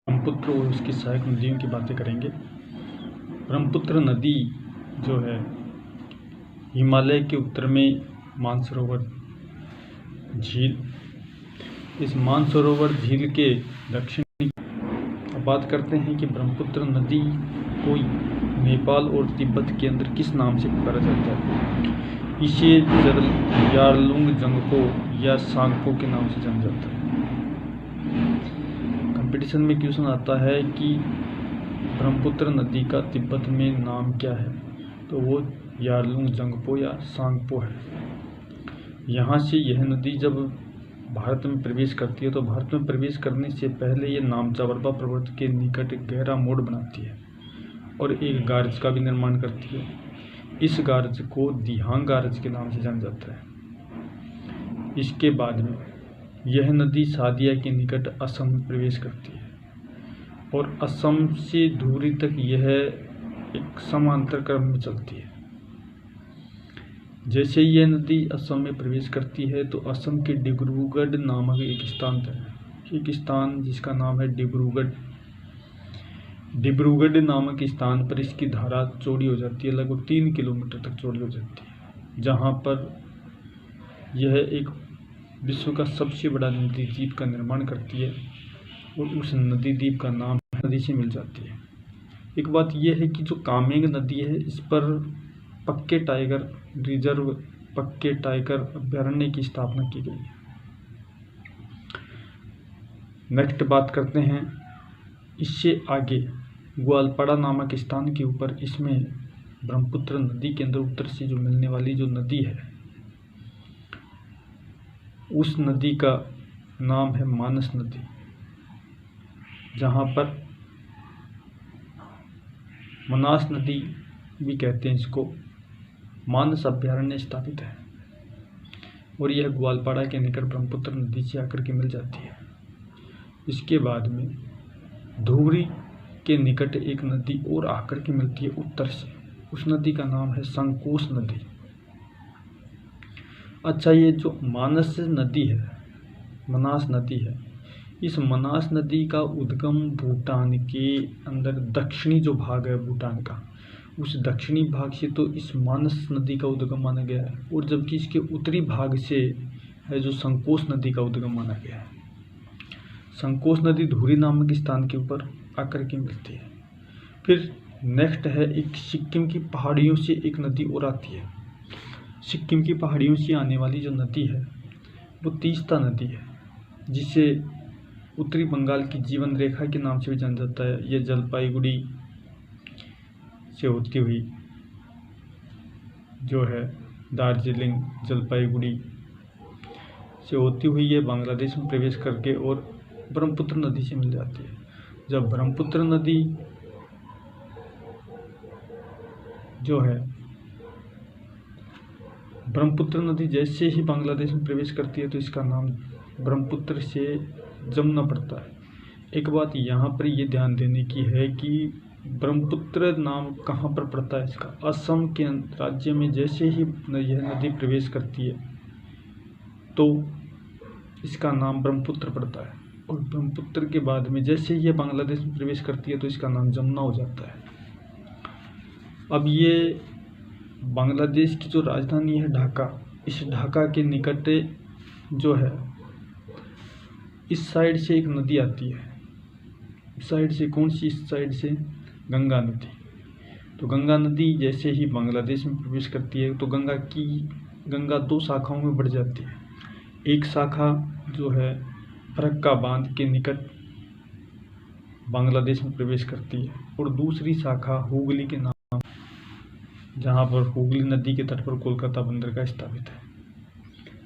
ब्रह्मपुत्र और उसकी सहायक नदियों की बातें करेंगे। ब्रह्मपुत्र नदी जो है हिमालय के उत्तर में मानसरोवर झील, इस मानसरोवर झील के दक्षिणी बात करते हैं कि ब्रह्मपुत्र नदी को नेपाल और तिब्बत के अंदर किस नाम से पुकारा जाता है। इसे यारलुंग जंगपो या सांगपो के नाम से जाना जाता है। कंपटीशन में क्वेश्चन आता है कि ब्रह्मपुत्र नदी का तिब्बत में नाम क्या है, तो वो यारलुंग जंगपो या सांगपो है। यहाँ से यह नदी जब भारत में प्रवेश करती है तो भारत में प्रवेश करने से पहले ये नामचावरबा पर्वत के निकट गहरा मोड़ बनाती है और एक गार्ज का भी निर्माण करती है। इस गार्ज को दिहांग गार्ज के नाम से जाना जाता है। इसके बाद में यह नदी सादिया के निकट असम में प्रवेश करती है और असम से धुबरी तक यह एक समांतर क्रम में चलती है। जैसे यह नदी असम में प्रवेश करती है तो असम के डिब्रूगढ़ नामक एक स्थान जिसका नाम है डिब्रूगढ़ नामक स्थान पर इसकी धारा चौड़ी हो जाती है, लगभग 3 किलोमीटर तक चौड़ी हो जाती है, जहाँ पर यह एक विश्व का सबसे बड़ा नदी द्वीप का निर्माण करती है और उस नदी द्वीप का नाम नदी से मिल जाती है। एक बात यह है कि जो कामेंग नदी है इस पर पक्के टाइगर अभयारण्य की स्थापना की गई है। नेक्स्ट बात करते हैं, इससे आगे ग्वालपाड़ा नामक स्थान के ऊपर इसमें ब्रह्मपुत्र नदी के अंदर उत्तर से जो मिलने वाली जो नदी है उस नदी का नाम है मानस नदी, जहाँ पर मनास नदी भी कहते हैं इसको, मानस अभयारण्य स्थापित है और यह ग्वालपाड़ा के निकट ब्रह्मपुत्र नदी से आकर के मिल जाती है। इसके बाद में धुबरी के निकट एक नदी और आकर के मिलती है उत्तर से, उस नदी का नाम है संकोश नदी। अच्छा, ये जो मानस नदी है, मनास नदी है, इस मनास नदी का उद्गम भूटान के अंदर दक्षिणी जो भाग है भूटान का, उस दक्षिणी भाग से तो इस मानस नदी का उद्गम माना गया है और जबकि इसके उत्तरी भाग से है जो संकोश नदी का उद्गम माना गया है। संकोश नदी धुबरी नामक स्थान के ऊपर आकर के मिलती है। फिर नेक्स्ट है एक सिक्किम की पहाड़ियों से एक नदी और आती है। सिक्किम की पहाड़ियों से आने वाली जो नदी है वो तीस्ता नदी है, जिसे उत्तरी बंगाल की जीवन रेखा के नाम से भी जाना जाता है। यह जलपाईगुड़ी से होती हुई जो है दार्जिलिंग जलपाईगुड़ी से होती हुई ये बांग्लादेश में प्रवेश करके और ब्रह्मपुत्र नदी से मिल जाती है। जब ब्रह्मपुत्र नदी जो है ब्रह्मपुत्र नदी जैसे ही बांग्लादेश में प्रवेश करती है तो इसका नाम ब्रह्मपुत्र से जमुना पड़ता है। एक बात यहाँ पर ये ध्यान देने की है कि ब्रह्मपुत्र नाम कहाँ पर पड़ता है इसका, असम के राज्य में जैसे ही यह नदी प्रवेश करती है तो इसका नाम ब्रह्मपुत्र पड़ता है और ब्रह्मपुत्र के बाद में जैसे ही यह बांग्लादेश में प्रवेश करती है तो इसका नाम जमुना हो जाता है। अब ये बांग्लादेश की जो राजधानी है ढाका, इस ढाका के निकट जो है इस साइड से एक नदी आती है। इस साइड से कौन सी, इस साइड से गंगा नदी। तो गंगा नदी जैसे ही बांग्लादेश में प्रवेश करती है तो गंगा 2 शाखाओं में बढ़ जाती है। एक शाखा जो है फरक्का बांध के निकट बांग्लादेश में प्रवेश करती है और दूसरी शाखा हुगली के नाम, जहाँ पर हुगली नदी के तट पर कोलकाता बंदरगाह स्थापित है,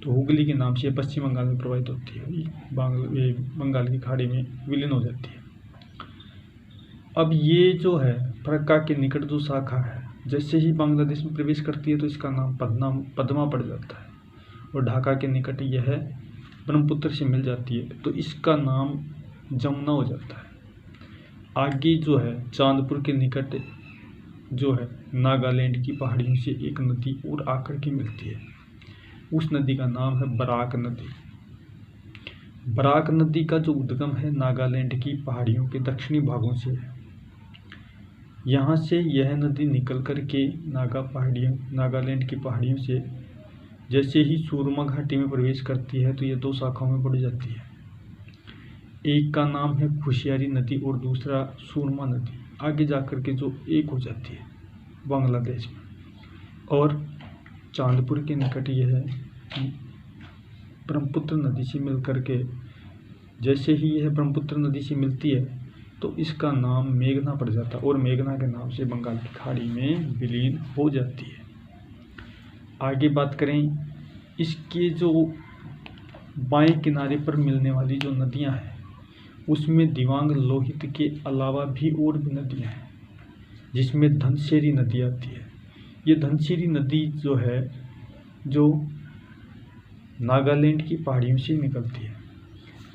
तो हुगली के नाम से पश्चिम बंगाल में प्रवाहित होती है, बंगाल की खाड़ी में विलीन हो जाती है। अब ये जो है फरक्का के निकट जो शाखा है जैसे ही बांग्लादेश में प्रवेश करती है तो इसका नाम पद्मा पड़ जाता है और ढाका के निकट यह ब्रह्मपुत्र से मिल जाती है तो इसका नाम जमुना हो जाता है। आगे जो है चांदपुर के निकट जो है नागालैंड की पहाड़ियों से एक नदी और आकर के मिलती है, उस नदी का नाम है बराक नदी। बराक नदी का जो उद्गम है नागालैंड की पहाड़ियों के दक्षिणी भागों से है। यहाँ से यह नदी निकल कर के नागालैंड की पहाड़ियों से जैसे ही सूरमा घाटी में प्रवेश करती है तो ये दो शाखाओं में बढ़ जाती है। एक का नाम है खुशियारी नदी और दूसरा सूरमा नदी, आगे जाकर के जो एक हो जाती है बांग्लादेश में। और चांदपुर के निकट यह ब्रह्मपुत्र नदी से मिलकर के जैसे ही यह ब्रह्मपुत्र नदी से मिलती है तो इसका नाम मेघना पड़ जाता है और मेघना के नाम से बंगाल की खाड़ी में विलीन हो जाती है। आगे बात करें, इसके जो बाएं किनारे पर मिलने वाली जो नदियां हैं उसमें दिबांग लोहित के अलावा भी और भी नदियां हैं, जिसमें धनसिरी नदी आती है। ये धनसिरी नदी जो है जो नागालैंड की पहाड़ियों से निकलती है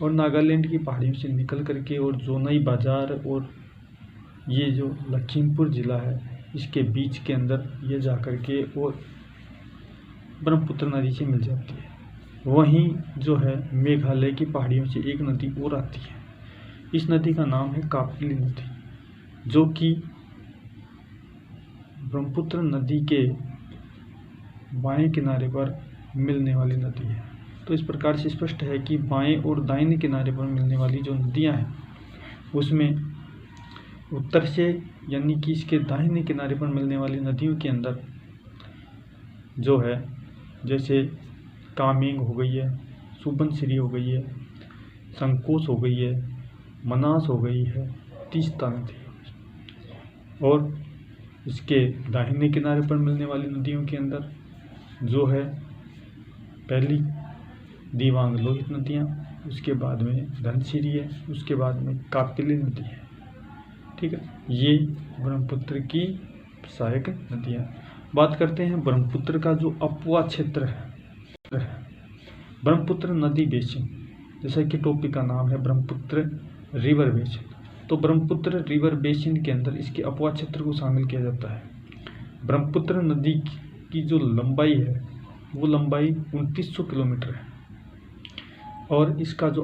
और नागालैंड की पहाड़ियों से निकल करके और जोनाई बाजार और ये जो लखीमपुर ज़िला है इसके बीच के अंदर ये जा कर के और ब्रह्मपुत्र नदी से मिल जाती है। वहीं जो है मेघालय की पहाड़ियों से एक नदी और आती है। इस नदी का नाम है कापिली नदी, जो कि ब्रह्मपुत्र नदी के बाएं किनारे पर मिलने वाली नदी है। तो इस प्रकार से स्पष्ट है कि बाएं और दाहिने किनारे पर मिलने वाली जो नदियां हैं उसमें उत्तर से यानी कि इसके दाहिने किनारे पर मिलने वाली नदियों के अंदर जो है जैसे कामेंग हो गई है, सुबनसिरी हो गई है, संकोच हो गई है, मनास हो गई है, तीस्ता नदी। और इसके दाहिने किनारे पर मिलने वाली नदियों के अंदर जो है पहली दिबांग लोहित नदियाँ, उसके बाद में धनसिरी है, उसके बाद में कापिली नदी है। ठीक है, ये ब्रह्मपुत्र की सहायक नदियाँ। बात करते हैं ब्रह्मपुत्र का जो अपवा क्षेत्र है, ब्रह्मपुत्र नदी बेसिन, जैसा कि टॉपिक का नाम है ब्रह्मपुत्र रिवर बेसिन। तो ब्रह्मपुत्र रिवर बेसिन के अंदर इसके अपवा क्षेत्र को शामिल किया जाता है। ब्रह्मपुत्र नदी की जो लंबाई है वो लंबाई 2900 किलोमीटर है और इसका जो